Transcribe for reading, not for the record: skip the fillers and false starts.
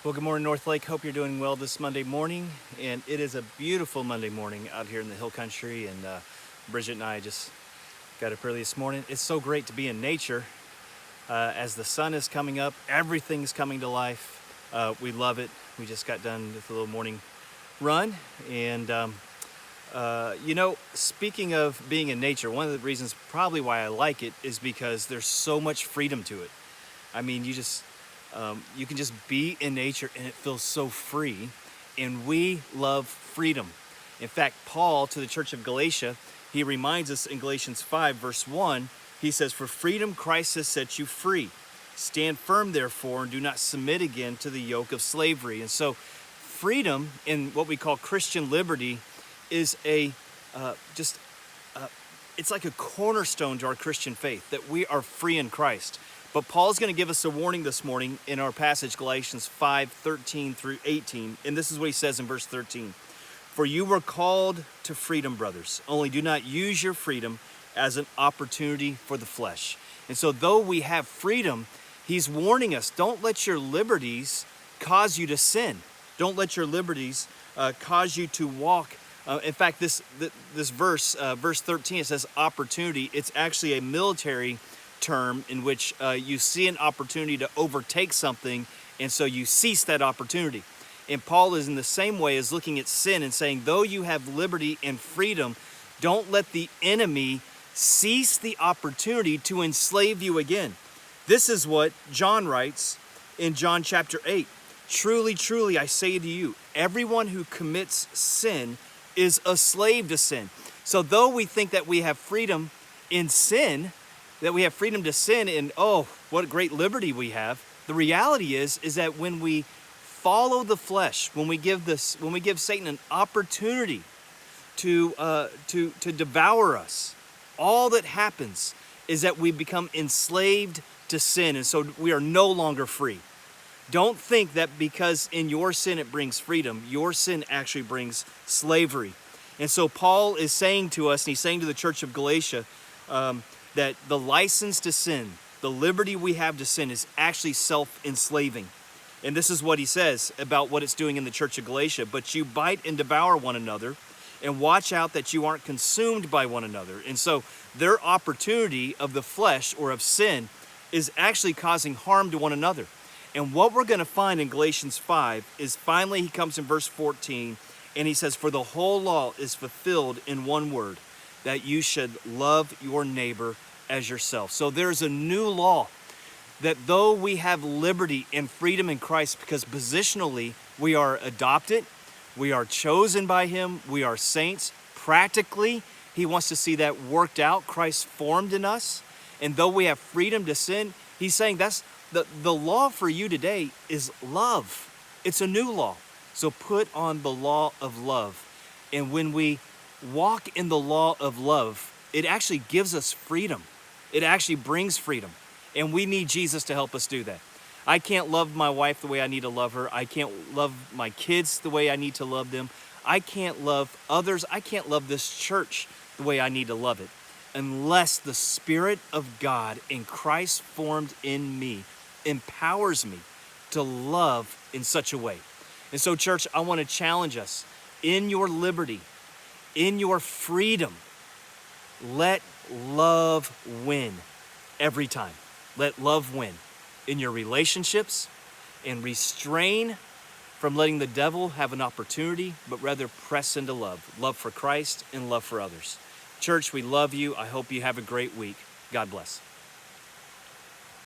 Well, good morning, North Lake. Hope you're doing well this Monday morning. And it is a beautiful Monday morning out here in the hill country. And Bridget and I just got up early this morning. It's so great to be in nature. As the sun is coming up, everything's coming to life. We love it. We just got done with a little morning run. And, speaking of being in nature, one of the reasons probably why I like it is because there's so much freedom to it. I mean, you can just be in nature and it feels so free, and we love freedom. In fact, Paul to the church of Galatia, he reminds us in Galatians 5 verse 1, he says, "For freedom Christ has set you free. Stand firm therefore and do not submit again to the yoke of slavery." And so freedom in what we call Christian liberty is it's like a cornerstone to our Christian faith, that we are free in Christ. But Paul's going to give us a warning this morning in our passage, Galatians 5:13 through 18. And this is what he says in verse 13. "For you were called to freedom, brothers. Only do not use your freedom as an opportunity for the flesh." And so though we have freedom, he's warning us, don't let your liberties cause you to sin. Don't let your liberties cause you to walk. In fact, this verse 13, it says opportunity. It's actually a military term in which you see an opportunity to overtake something, and so you cease that opportunity. And Paul is in the same way as looking at sin and saying, though you have liberty and freedom, don't let the enemy cease the opportunity to enslave you again. This is what John writes in John chapter 8. "Truly, truly, I say to you, everyone who commits sin is a slave to sin." So though we think that we have freedom in sin, that we have freedom to sin, and oh, what a great liberty we have, the reality is that when we follow the flesh, when we give Satan an opportunity to devour us, all that happens is that we become enslaved to sin, and so we are no longer free. Don't think that because in your sin it brings freedom, your sin actually brings slavery. And so Paul is saying to us, and he's saying to the church of Galatia, that the license to sin, the liberty we have to sin, is actually self-enslaving. And this is what he says about what it's doing in the church of Galatia. "But you bite and devour one another, and watch out that you aren't consumed by one another." And so their opportunity of the flesh or of sin is actually causing harm to one another. And what we're going to find in Galatians 5 is finally he comes in verse 14, and he says, "For the whole law is fulfilled in one word, that you should love your neighbor as yourself." So there's a new law, that though we have liberty and freedom in Christ, because positionally we are adopted, we are chosen by him, we are saints. Practically, he wants to see that worked out, Christ formed in us. And though we have freedom to sin, he's saying that's the law for you today is love. It's a new law. So put on the law of love. And when we walk in the law of love, it actually gives us freedom. It actually brings freedom. And we need Jesus to help us do that. I can't love my wife the way I need to love her. I can't love my kids the way I need to love them. I can't love others. I can't love this church the way I need to love it, unless the Spirit of God in Christ formed in me empowers me to love in such a way. And so, church, I want to challenge us, in your liberty, in your freedom, let love win every time. Let love win in your relationships, and restrain from letting the devil have an opportunity, but rather press into love for Christ and love for others. Church, we love you. I hope you have a great week. God bless.